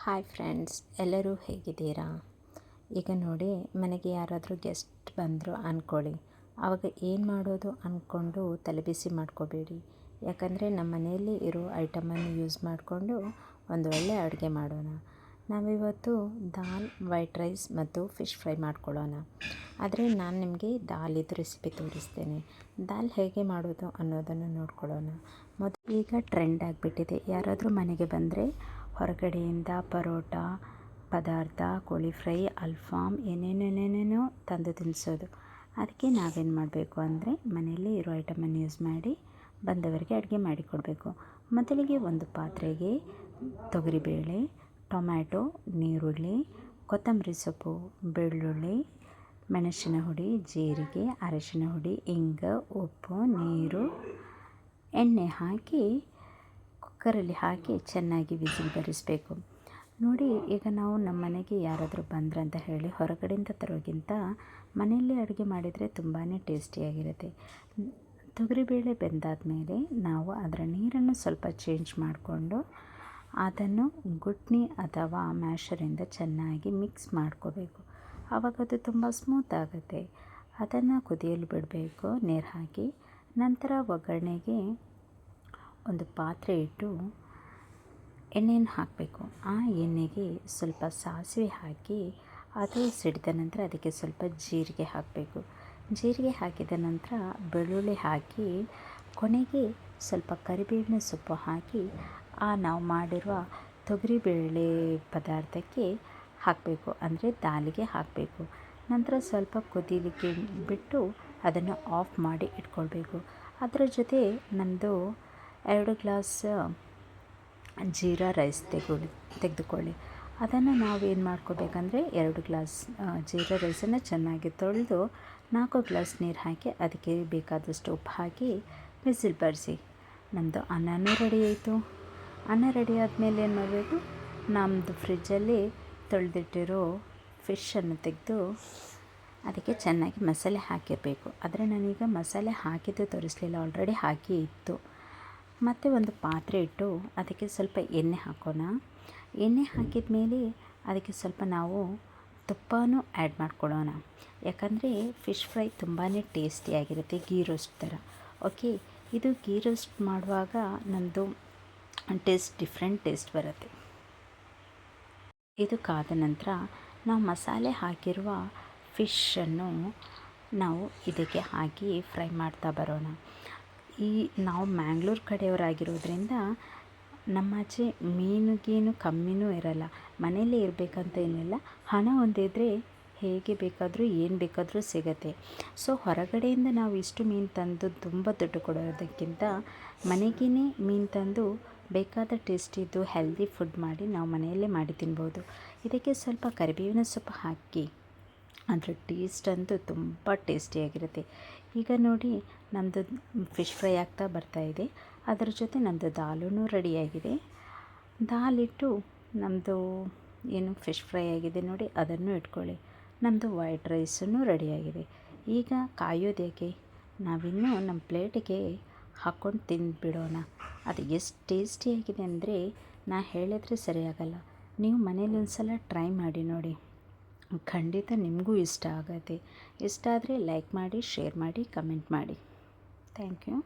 Hi friends, ಎಲ್ಲರೂ ಹೇಗಿದ್ದೀರಾ? ಈಗ ನೋಡಿ, ಮನೆಗೆ ಯಾರಾದರೂ ಗೆಸ್ಟ್ ಬಂದರು ಅಂದ್ಕೊಳ್ಳಿ. ಆವಾಗ ಏನು ಮಾಡೋದು ಅಂದ್ಕೊಂಡು ತಲೆಬಿಸಿ ಮಾಡ್ಕೋಬೇಡಿ. ಯಾಕಂದರೆ ನಮ್ಮ ಮನೆಯಲ್ಲಿ ಇರೋ ಐಟಮನ್ನು ಯೂಸ್ ಮಾಡಿಕೊಂಡು ಒಂದು ಒಳ್ಳೆಯ ಅಡುಗೆ ಮಾಡೋಣ. ನಾವಿವತ್ತು ದಾಲ್, ವೈಟ್ ರೈಸ್ ಮತ್ತು ಫಿಶ್ ಫ್ರೈ ಮಾಡ್ಕೊಳ್ಳೋಣ. ಆದರೆ ನಾನು ನಿಮಗೆ ದಾಲಿದು ರೆಸಿಪಿ ತೋರಿಸ್ತೇನೆ. ದಾಲ್ ಹೇಗೆ ಮಾಡೋದು ಅನ್ನೋದನ್ನು ನೋಡ್ಕೊಳ್ಳೋಣ. ಈಗ ಟ್ರೆಂಡ್ ಆಗಿಬಿಟ್ಟಿದೆ. ಯಾರಾದರೂ ಮನೆಗೆ ಬಂದರೆ ಹೊರಗಡೆಯಿಂದ ಪರೋಟ ಪದಾರ್ಥ, ಕೋಳಿ ಫ್ರೈ, ಅಲ್ಫಾಮ್ ಏನೇನೇನೇನೇನೋ ತಂದು ತಿನ್ನಿಸೋದು. ಅದಕ್ಕೆ ನಾವೇನು ಮಾಡಬೇಕು ಅಂದರೆ ಮನೆಯಲ್ಲೇ ಇರೋ ಐಟಮನ್ನು ಯೂಸ್ ಮಾಡಿ ಬಂದವರಿಗೆ ಅಡುಗೆ ಮಾಡಿಕೊಡಬೇಕು. ಮೊದಲಿಗೆ ಒಂದು ಪಾತ್ರೆಗೆ ತೊಗರಿಬೇಳೆ, ಟೊಮ್ಯಾಟೊ, ನೀರುಳ್ಳಿ, ಕೊತ್ತಂಬರಿ ಸೊಪ್ಪು, ಬೆಳ್ಳುಳ್ಳಿ, ಮೆಣಸಿನ ಹುಡಿ, ಜೀರಿಗೆ, ಅರಿಶಿನ ಹುಡಿ, ಇಂಗು, ಉಪ್ಪು, ನೀರು, ಎಣ್ಣೆ ಹಾಕಿ ಕುಕ್ಕರಲ್ಲಿ ಹಾಕಿ ಚೆನ್ನಾಗಿ ವಿಸಿಲ್ ಬರಿಸಬೇಕು. ನೋಡಿ, ಈಗ ನಾವು ನಮ್ಮ ಮನೆಗೆ ಯಾರಾದರೂ ಬಂದ್ರಂತ ಹೇಳಿ ಹೊರಗಡೆಯಿಂದ ತರೋಕ್ಕಿಂತ ಮನೆಯಲ್ಲೇ ಅಡುಗೆ ಮಾಡಿದರೆ ತುಂಬಾ ಟೇಸ್ಟಿಯಾಗಿರುತ್ತೆ. ತೊಗರಿಬೇಳೆ ಬೆಂದಾದ ಮೇಲೆ ನಾವು ಅದರ ನೀರನ್ನು ಸ್ವಲ್ಪ ಚೇಂಜ್ ಮಾಡಿಕೊಂಡು ಅದನ್ನು ಗುಟ್ನಿ ಅಥವಾ ಮ್ಯಾಶರಿಂದ ಚೆನ್ನಾಗಿ ಮಿಕ್ಸ್ ಮಾಡ್ಕೋಬೇಕು. ಆವಾಗ ಅದು ತುಂಬ ಸ್ಮೂತ್ ಆಗುತ್ತೆ. ಅದನ್ನು ಕುದಿಯಲು ಬಿಡಬೇಕು ನೀರು ಹಾಕಿ. ನಂತರ ಒಗ್ಗರಣೆಗೆ ಒಂದು ಪಾತ್ರೆ ಇಟ್ಟು ಎಣ್ಣೆಯನ್ನು ಹಾಕಬೇಕು. ಆ ಎಣ್ಣೆಗೆ ಸ್ವಲ್ಪ ಸಾಸಿವೆ ಹಾಕಿ ಅದು ಸಿಡಿದ ನಂತರ ಅದಕ್ಕೆ ಸ್ವಲ್ಪ ಜೀರಿಗೆ ಹಾಕಬೇಕು. ಜೀರಿಗೆ ಹಾಕಿದ ನಂತರ ಬೆಳ್ಳುಳ್ಳಿ ಹಾಕಿ ಕೊನೆಗೆ ಸ್ವಲ್ಪ ಕರಿಬೇವಿನ ಸೊಪ್ಪು ಹಾಕಿ ನಾವು ಮಾಡಿರುವ ತೊಗರಿಬೇಳೆ ಪದಾರ್ಥಕ್ಕೆ ಹಾಕಬೇಕು, ಅಂದರೆ ದಾಲಿಗೆ ಹಾಕಬೇಕು. ನಂತರ ಸ್ವಲ್ಪ ಕುದೀಲಿಕ್ಕೆ ಬಿಟ್ಟು ಅದನ್ನು ಆಫ್ ಮಾಡಿ ಇಟ್ಕೊಳ್ಬೇಕು. ಅದರ ಜೊತೆ ನಮ್ಮದು 2 ಗ್ಲಾಸ್ ಜೀರಾ ರೈಸ್ ತೆಗೆದುಕೊಳ್ಳಿ. ಅದನ್ನು ನಾವೇನು ಮಾಡ್ಕೋಬೇಕಂದ್ರೆ 2 ಗ್ಲಾಸ್ ಜೀರಾ ರೈಸನ್ನು ಚೆನ್ನಾಗಿ ತೊಳೆದು 4 ಗ್ಲಾಸ್ ನೀರು ಹಾಕಿ ಅದಕ್ಕೆ ಬೇಕಾದಷ್ಟು ಉಪ್ಪು ಹಾಕಿ ವಿಸಿಲ್ ಬರಿಸಿ. ನಮ್ಮದು ಅನ್ನನೂ ರೆಡಿ ಆಯಿತು. ಅನ್ನ ರೆಡಿ ಆದಮೇಲೆ ಏನು ಮಾಡಬೇಕು, ನಮ್ಮದು ಫ್ರಿಜ್ಜಲ್ಲಿ ತೊಳೆದಿಟ್ಟಿರೋ ಫಿಶನ್ನು ತೆಗೆದು ಅದಕ್ಕೆ ಚೆನ್ನಾಗಿ ಮಸಾಲೆ ಹಾಕಿರಬೇಕು. ಆದರೆ ನಾನೀಗ ಮಸಾಲೆ ಹಾಕಿದ್ದು ತೋರಿಸಲಿಲ್ಲ, ಆಲ್ರೆಡಿ ಹಾಕಿ ಇತ್ತು. ಮತ್ತು ಒಂದು ಪಾತ್ರೆ ಇಟ್ಟು ಅದಕ್ಕೆ ಸ್ವಲ್ಪ ಎಣ್ಣೆ ಹಾಕೋಣ. ಎಣ್ಣೆ ಹಾಕಿದ ಮೇಲೆ ಅದಕ್ಕೆ ಸ್ವಲ್ಪ ನಾವು ತುಪ್ಪನೂ ಆ್ಯಡ್ ಮಾಡ್ಕೊಳ್ಳೋಣ. ಯಾಕಂದರೆ ಫಿಶ್ ಫ್ರೈ ತುಂಬಾ ಟೇಸ್ಟಿಯಾಗಿರುತ್ತೆ, ಗೀ ರೋಸ್ಟ್ ಥರ. ಓಕೆ, ಇದು ಗೀ ರೋಸ್ಟ್ ಮಾಡುವಾಗ ನಮ್ಮದು ಟೇಸ್ಟ್ ಡಿಫ್ರೆಂಟ್ ಟೇಸ್ಟ್ ಬರುತ್ತೆ. ಇದು ಕಾದ ನಂತರ ನಾವು ಮಸಾಲೆ ಹಾಕಿರುವ ಫಿಶನ್ನು ನಾವು ಇದಕ್ಕೆ ಹಾಕಿ ಫ್ರೈ ಮಾಡ್ತಾ ಬರೋಣ. ನಾವು ಮ್ಯಾಂಗ್ಳೂರು ಕಡೆಯವರಾಗಿರೋದ್ರಿಂದ ನಮ್ಮಾಚೆ ಮೀನಿಗೇನು ಕಮ್ಮಿನೂ ಇರಲ್ಲ. ಮನೆಯಲ್ಲೇ ಇರಬೇಕಂತ ಏನಿಲ್ಲ, ಹಣ ಒಂದಿದ್ರೆ ಹೇಗೆ ಬೇಕಾದರೂ ಏನು ಬೇಕಾದರೂ ಸಿಗುತ್ತೆ. ಸೊ ಹೊರಗಡೆಯಿಂದ ನಾವು ಇಷ್ಟು ಮೀನು ತಂದು ತುಂಬ ದುಡ್ಡು ಕೊಡೋದಕ್ಕಿಂತ ಮನೆಗೇ ಮೀನು ತಂದು ಬೇಕಾದ ಟೇಸ್ಟಿದ್ದು ಹೆಲ್ದಿ ಫುಡ್ ಮಾಡಿ ನಾವು ಮನೆಯಲ್ಲೇ ಮಾಡಿ ತಿನ್ಬೋದು. ಇದಕ್ಕೆ ಸ್ವಲ್ಪ ಕರಿಬೇವಿನ ಸೊಪ್ಪು ಹಾಕಿ ಅದರ ಟೇಸ್ಟ್ ಅಂತೂ ತುಂಬ ಟೇಸ್ಟಿಯಾಗಿರುತ್ತೆ. ಈಗ ನೋಡಿ, ನಮ್ಮದು ಫಿಶ್ ಫ್ರೈ ಆಗ್ತಾ ಬರ್ತಾಯಿದೆ. ಅದರ ಜೊತೆ ನಮ್ಮದು ದಾಲೂ ರೆಡಿಯಾಗಿದೆ. ದಾಲಿಟ್ಟು ನಮ್ಮದು ಏನು ಫಿಶ್ ಫ್ರೈ ಆಗಿದೆ ನೋಡಿ, ಅದನ್ನು ಇಟ್ಕೊಳ್ಳಿ. ನಮ್ಮದು ವೈಟ್ ರೈಸೂ ರೆಡಿಯಾಗಿದೆ. ಈಗ ಕಾಯೋದೇಕೆ, ನಾವಿನ್ನೂ ನಮ್ಮ ಪ್ಲೇಟಿಗೆ ಹಾಕ್ಕೊಂಡು ತಿಂದುಬಿಡೋಣ. ಅದು ಎಷ್ಟು ಟೇಸ್ಟಿಯಾಗಿದೆ ಅಂದರೆ ನಾನು ಹೇಳಿದರೆ ಸರಿಯಾಗಲ್ಲ. ನೀವು ಮನೇಲಿ ಒಂದು ಸಲ ಟ್ರೈ ಮಾಡಿ ನೋಡಿ, ಖಂಡಿತ ನಿಮಗೂ ಇಷ್ಟ ಆಗುತ್ತೆ. ಇಷ್ಟ ಆದರೆ ಲೈಕ್ ಮಾಡಿ, ಶೇರ್ ಮಾಡಿ, ಕಮೆಂಟ್ ಮಾಡಿ. Thank you.